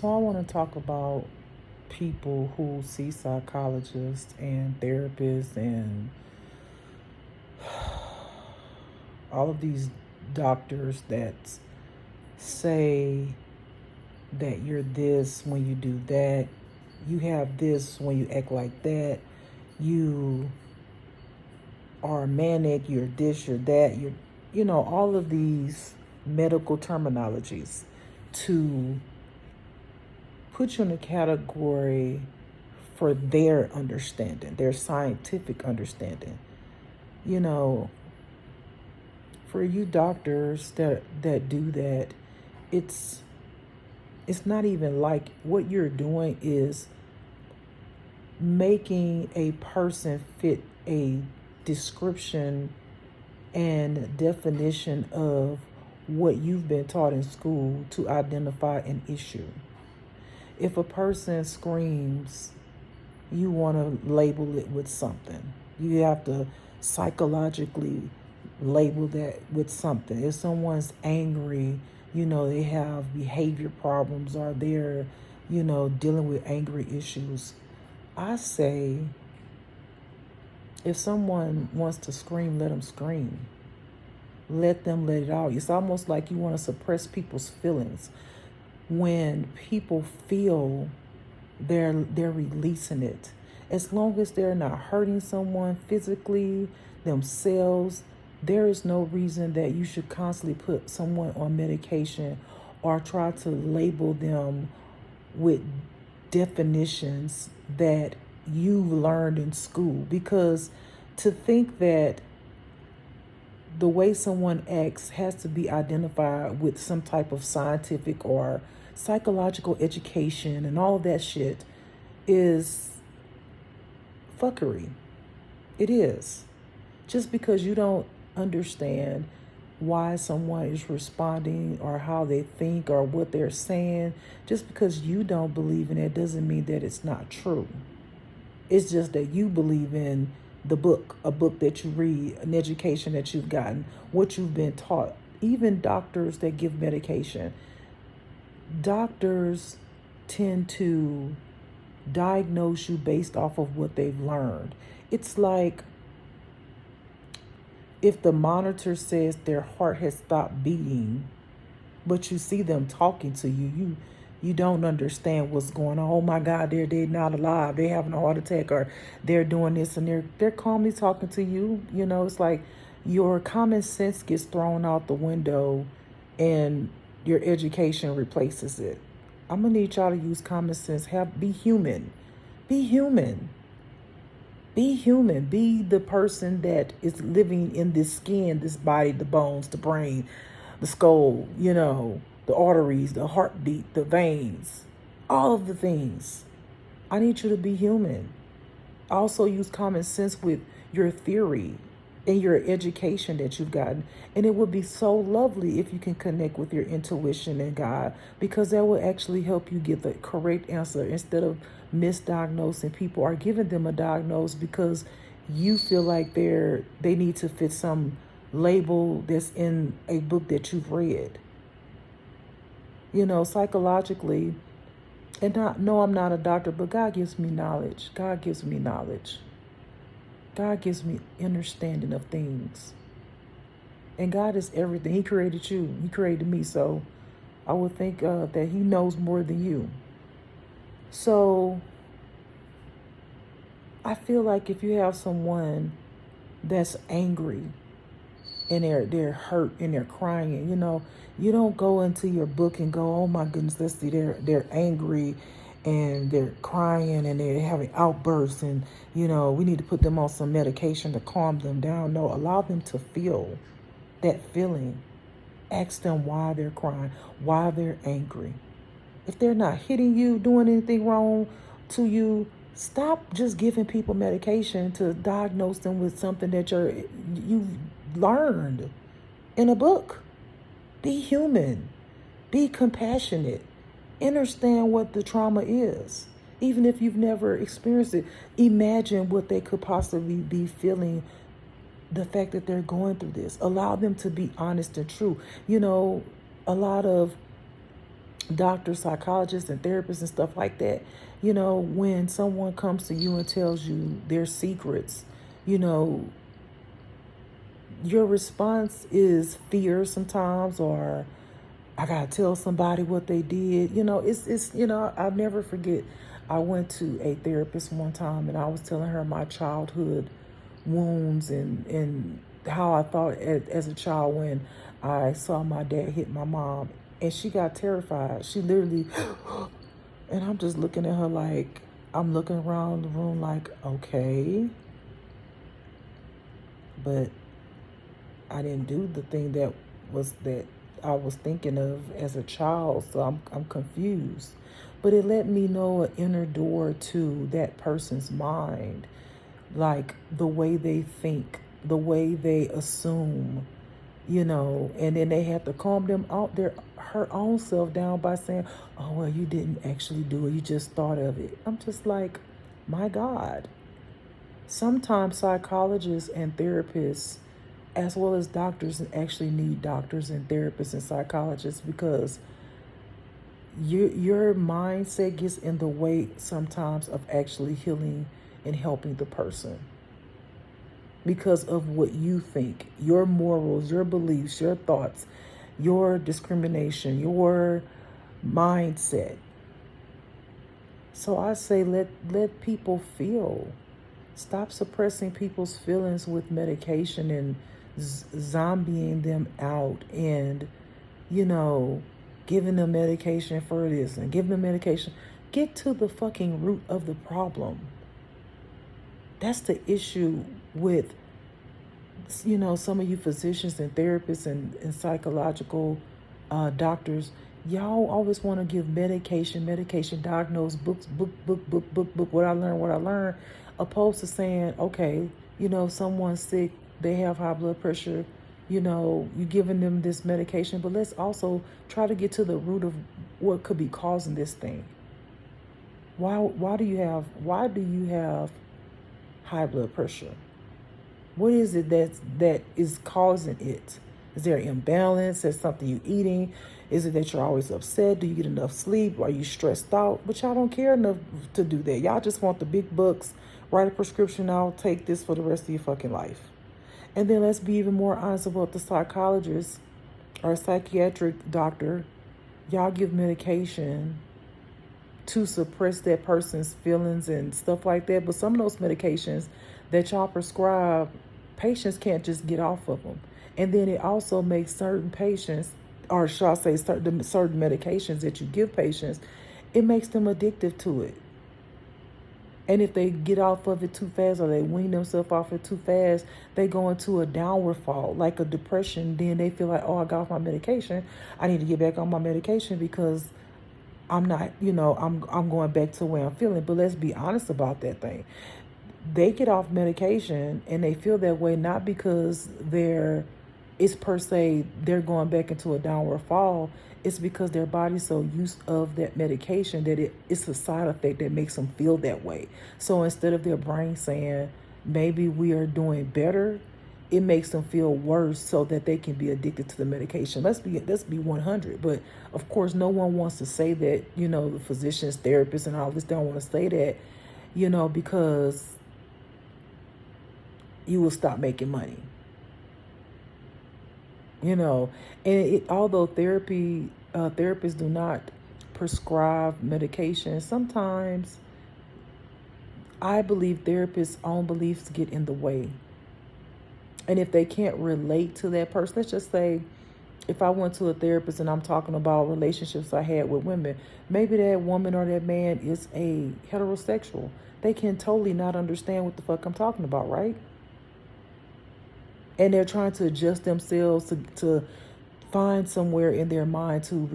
So I want to talk about people who see psychologists and therapists and all of these doctors that say that you're this when you do that, you have this when you act like that, you are manic, you're this, you're that, all of these medical terminologies to put you in a category for their understanding, their scientific understanding. You know, for you doctors that do that, it's it's not even like what you're doing is making a person fit a description and definition of what you've been taught in school to identify an issue. If a person screams, you want to label it with something. You have to psychologically label that with something. If someone's angry, they have behavior problems or they're, dealing with angry issues. I say, if someone wants to scream, let them scream. Let them let it out. It's almost like you want to suppress people's feelings. When people feel, they're releasing it. As long as they're not hurting someone physically, themselves, there is no reason that you should constantly put someone on medication or try to label them with definitions that you learned in school. Because to think that the way someone acts has to be identified with some type of scientific or psychological education and all that shit is fuckery. It is. Just because you don't understand why someone is responding or how they think or what they're saying, just because you don't believe in it doesn't mean that it's not true. It's just that you believe in the book, a book that you read, an education that you've gotten, what you've been taught. Even doctors that give medication, doctors tend to diagnose you based off of what they've learned. It's like if the monitor says their heart has stopped beating, but you see them talking to you don't understand what's going on. Oh my God, they're not alive. They're having a heart attack, or they're doing this, and they're calmly talking to you. It's like your common sense gets thrown out the window, and your education replaces it. I'm gonna need y'all to use common sense. Be human. Be human. Be human. Be the person that is living in this skin, this body, the bones, the brain, the skull, the arteries, the heartbeat, the veins, all of the things. I need you to be human. Also use common sense with your theory and your education that you've gotten. And it would be so lovely if you can connect with your intuition and God, because that will actually help you get the correct answer instead of misdiagnosing people or giving them a diagnosis because you feel like they need to fit some label that's in a book that you've read. Psychologically, and no, I'm not a doctor, but God gives me knowledge. God gives me knowledge. God gives me understanding of things. And God is everything. He created you. He created me. So I would think that he knows more than you. So I feel like if you have someone that's angry and they're hurt and they're crying, you don't go into your book and go, oh my goodness, let's see, they're angry and they're crying and they're having outbursts and we need to put them on some medication to calm them down. No, allow them to feel that feeling. Ask them why they're crying, why they're angry. If they're not hitting you, doing anything wrong to you, stop just giving people medication to diagnose them with something that you've learned in a book. Be human. Be compassionate. Understand what the trauma is. Even if you've never experienced it, imagine what they could possibly be feeling, the fact that they're going through this. Allow them to be honest and true. A lot of doctors, psychologists, and therapists and stuff like that. You know, when someone comes to you and tells you their secrets, you know, your response is fear sometimes, or I gotta tell somebody what they did. You know, it's you know, I'll never forget. I went to a therapist one time and I was telling her my childhood wounds and how I thought as a child when I saw my dad hit my mom, and she got terrified. She literally, and I'm just looking at her like, I'm looking around the room like, okay, but I didn't do the thing that I was thinking of as a child, so I'm confused. But it let me know an inner door to that person's mind, like the way they think, the way they assume, you know, and then they have to calm them out their her own self down by saying, "Oh well, you didn't actually do it; you just thought of it." I'm just like, my God. Sometimes psychologists and therapists, as well as doctors, actually need doctors and therapists and psychologists because your mindset gets in the way sometimes of actually healing and helping the person because of what you think, your morals, your beliefs, your thoughts, your discrimination, your mindset. So I say let people feel. Stop suppressing people's feelings with medication and zombieing them out and, you know, giving them medication for this and giving them medication. Get to the fucking root of the problem. That's the issue with, you know, some of you physicians and therapists and psychological doctors. Y'all always want to give medication, diagnose, book, what I learned, opposed to saying, okay, you know, if someone's sick, they have high blood pressure, you know, you giving them this medication, but let's also try to get to the root of what could be causing this thing. Why do you have high blood pressure? What is it that is causing it? Is there an imbalance? Is something you eating? Is it that you're always upset? Do you get enough sleep? Are you stressed out? But y'all don't care enough to do that. Y'all just want the big bucks, write a prescription, I'll take this for the rest of your fucking life. And then let's be even more honest about the psychologist or psychiatric doctor. Y'all give medication to suppress that person's feelings and stuff like that. But some of those medications that y'all prescribe, patients can't just get off of them. And then it also makes certain patients, or shall I say certain medications that you give patients, it makes them addictive to it. And if they get off of it too fast or they wean themselves off it too fast, they go into a downward fall, like a depression. Then they feel like, oh, I got off my medication. I need to get back on my medication because I'm not, you know, I'm going back to where I'm feeling. But let's be honest about that thing. They get off medication and they feel that way not because it's per se they're going back into a downward fall. It's because their body's so used of that medication that it's a side effect that makes them feel that way. So instead of their brain saying maybe we are doing better, it makes them feel worse so that they can be addicted to the medication. Let's be 100. But of course, no one wants to say that, you know, the physicians, therapists, and all this don't want to say that, you know, because you will stop making money. You know, and although therapists do not prescribe medication, sometimes I believe therapists' own beliefs get in the way. And if they can't relate to that person, let's just say if I went to a therapist and I'm talking about relationships I had with women, maybe that woman or that man is a heterosexual. They can totally not understand what the fuck I'm talking about, right? And they're trying to adjust themselves to find somewhere in their mind to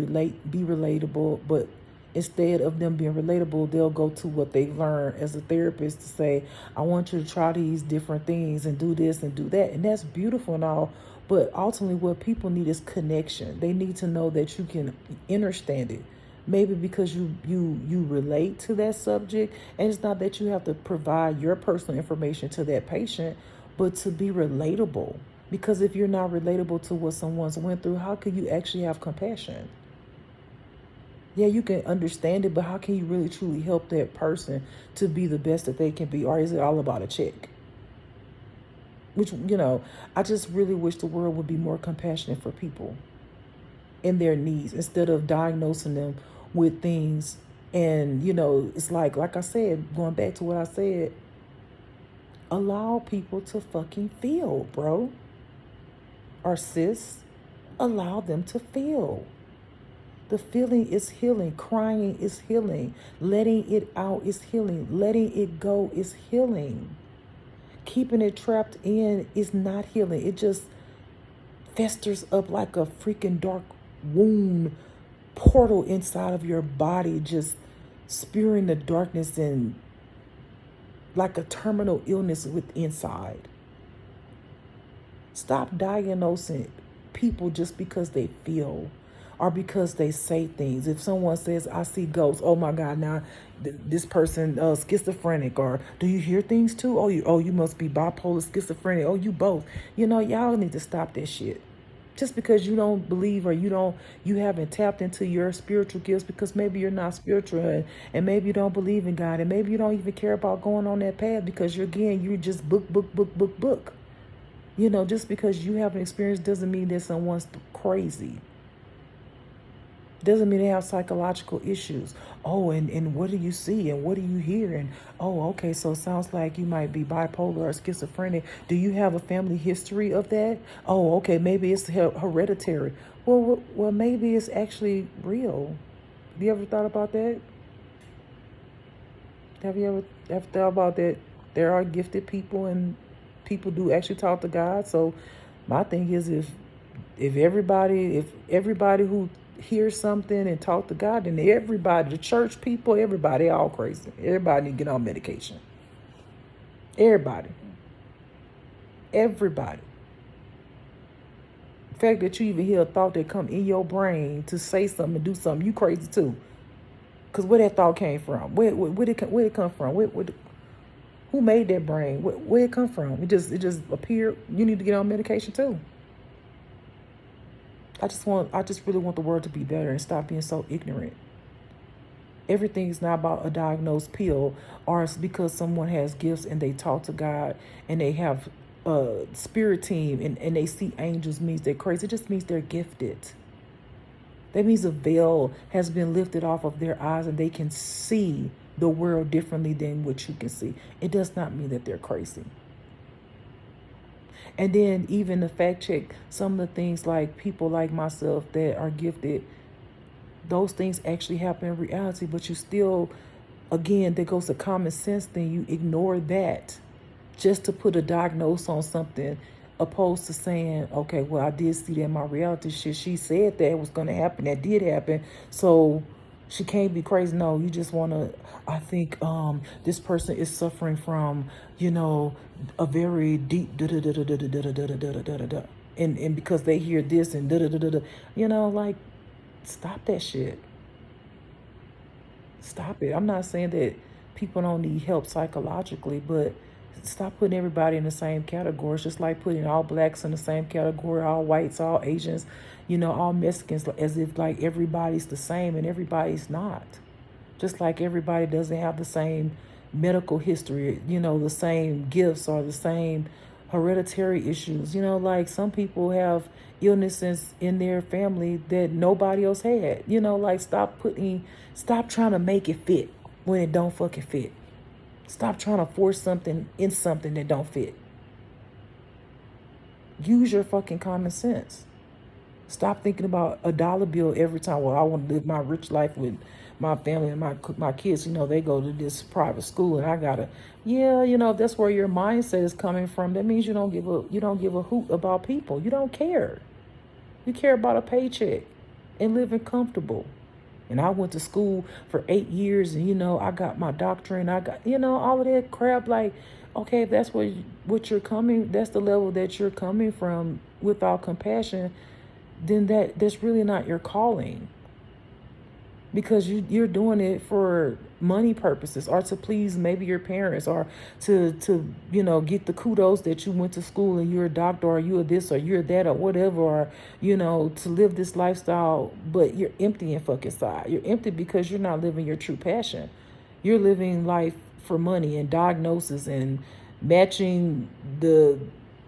be relatable. But instead of them being relatable, they'll go to what they've learned as a therapist to say, I want you to try these different things and do this and do that. And that's beautiful and all. But ultimately what people need is connection. They need to know that you can understand it. Maybe because you relate to that subject. And it's not that you have to provide your personal information to that patient, but to be relatable. Because if you're not relatable to what someone's went through, how could you actually have compassion? Yeah, you can understand it, but how can you really truly help that person to be the best that they can be? Or is it all about a check? Which, I just really wish the world would be more compassionate for people in their needs instead of diagnosing them with things. And, it's like I said, going back to what I said, allow people to fucking feel, bro. Or sis, allow them to feel. The feeling is healing. Crying is healing. Letting it out is healing. Letting it go is healing. Keeping it trapped in is not healing. It just festers up like a freaking dark wound portal inside of your body, just spewing the darkness and like a terminal illness with inside. Stop diagnosing people just because they feel or because they say things. If someone says, I see ghosts, oh my God, now this person schizophrenic, or do you hear things too? You must be bipolar, schizophrenic. Oh, you both. Y'all need to stop that shit. Just because you don't believe or you haven't tapped into your spiritual gifts, because maybe you're not spiritual and maybe you don't believe in God and maybe you don't even care about going on that path because you're just book. Just because you have an experience doesn't mean that someone's crazy. Doesn't mean they have psychological issues. Oh, and what do you see and what do you hear? And okay, so it sounds like you might be bipolar or schizophrenic. Do you have a family history of that? Oh, okay, maybe it's hereditary. Well, maybe it's actually real. Have you ever thought about that? Have you ever thought about that? There are gifted people and people do actually talk to God. So my thing is, if everybody who hears something and talk to God, then everybody, the church people, everybody all crazy. Everybody need to get on medication. Everybody. The fact that you even hear a thought that come in your brain to say something, to do something, you crazy too. Because where that thought came from? Where it come from? Who made that brain? Where it come from? It just appeared. You need to get on medication too. I just really want the world to be better and stop being so ignorant. Everything is not about a diagnosed pill, or it's because someone has gifts and they talk to God and they have a spirit team and they see angels means they're crazy. It just means they're gifted. That means a veil has been lifted off of their eyes and they can see the world differently than what you can see. It does not mean that they're crazy. And then even to fact check some of the things, like people like myself that are gifted, those things actually happen in reality, but you still, again, that goes to common sense, then you ignore that just to put a diagnosis on something, opposed to saying, okay, well, I did see that in my reality shit. She said that was going to happen. That did happen. So she can't be crazy. No, you just want to, I think this person is suffering from, a very deep da-da-da-da-da-da-da-da-da-da-da-da. And because they hear this and da-da-da-da-da, like, stop that shit. Stop it. I'm not saying that people don't need help psychologically, but stop putting everybody in the same category. It's just like putting all blacks in the same category, all whites, all Asians, all Mexicans, as if like everybody's the same, and everybody's not. Just like everybody doesn't have the same medical history, the same gifts or the same hereditary issues. Like some people have illnesses in their family that nobody else had. Like stop trying to make it fit when it don't fucking fit. Stop trying to force something in something that don't fit. Use your fucking common sense. Stop thinking about a dollar bill every time. Well, I want to live my rich life with my family and my kids. They go to this private school and I gotta. Yeah, if that's where your mindset is coming from, that means you don't give a hoot about people. You don't care. You care about a paycheck and living comfortable. And I went to school for 8 years and, I got my doctorate and I got, all of that crap. Like, okay, if that's what you're coming, that's the level that you're coming from without compassion, then that's really not your calling. because you're doing it for money purposes, or to please maybe your parents, or to get the kudos that you went to school and you're a doctor, or you're this or you're that or whatever, or to live this lifestyle. But you're empty in fucking side. You're empty because you're not living your true passion. You're living life for money and diagnosis and matching the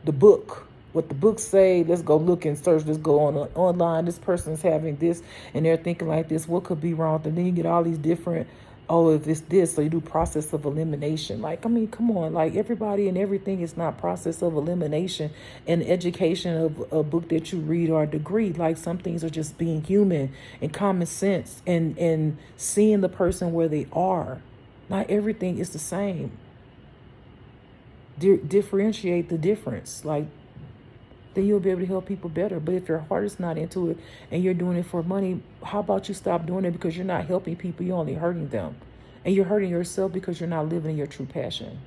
book, what the books say. Let's go look and search. Let's go on online. This person's having this and they're thinking like this. What could be wrong? And then you get all these different, if it's this, so you do process of elimination. Like, I mean, come on, like everybody and everything is not process of elimination and education of a book that you read or a degree. Like, some things are just being human and common sense and seeing the person where they are. Not everything is the same. Differentiate the difference. Like, then you'll be able to help people better. But if your heart is not into it and you're doing it for money, how about you stop doing it? Because you're not helping people, you're only hurting them. And you're hurting yourself because you're not living in your true passion.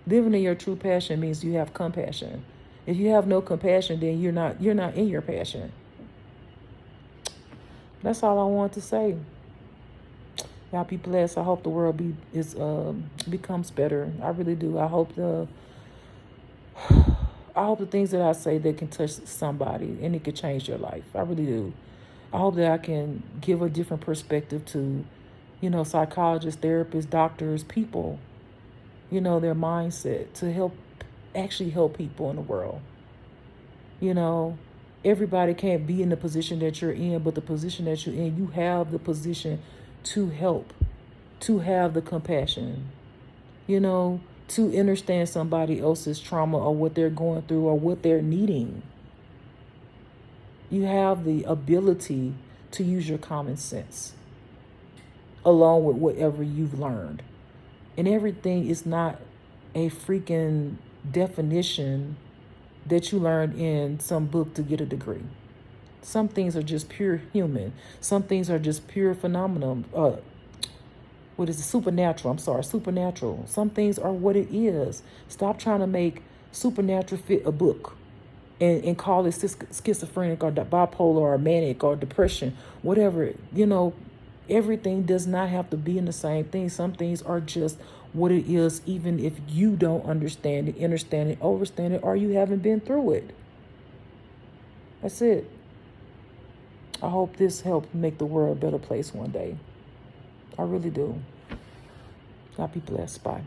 Living in your true passion means you have compassion. If you have no compassion, then you're not in your passion. That's all I want to say. Y'all be blessed. I hope the world becomes better. I really do. I hope the things that I say that can touch somebody and it could change their life. I really do. I hope that I can give a different perspective to, psychologists, therapists, doctors, people, their mindset to actually help people in the world. Everybody can't be in the position that you're in, but the position that you're in, you have the position to help, to have the compassion, to understand somebody else's trauma or what they're going through or what they're needing. You have the ability to use your common sense along with whatever you've learned. And everything is not a freaking definition that you learned in some book to get a degree. Some things are just pure human. Some things are just pure phenomenon. What is it? Supernatural. Supernatural. Some things are what it is. Stop trying to make supernatural fit a book and call it schizophrenic or bipolar or manic or depression, whatever. Everything does not have to be in the same thing. Some things are just what it is, even if you don't understand it, understand it, overstand it, or you haven't been through it. That's it. I hope this helped make the world a better place one day. I really do. God be blessed. Bye.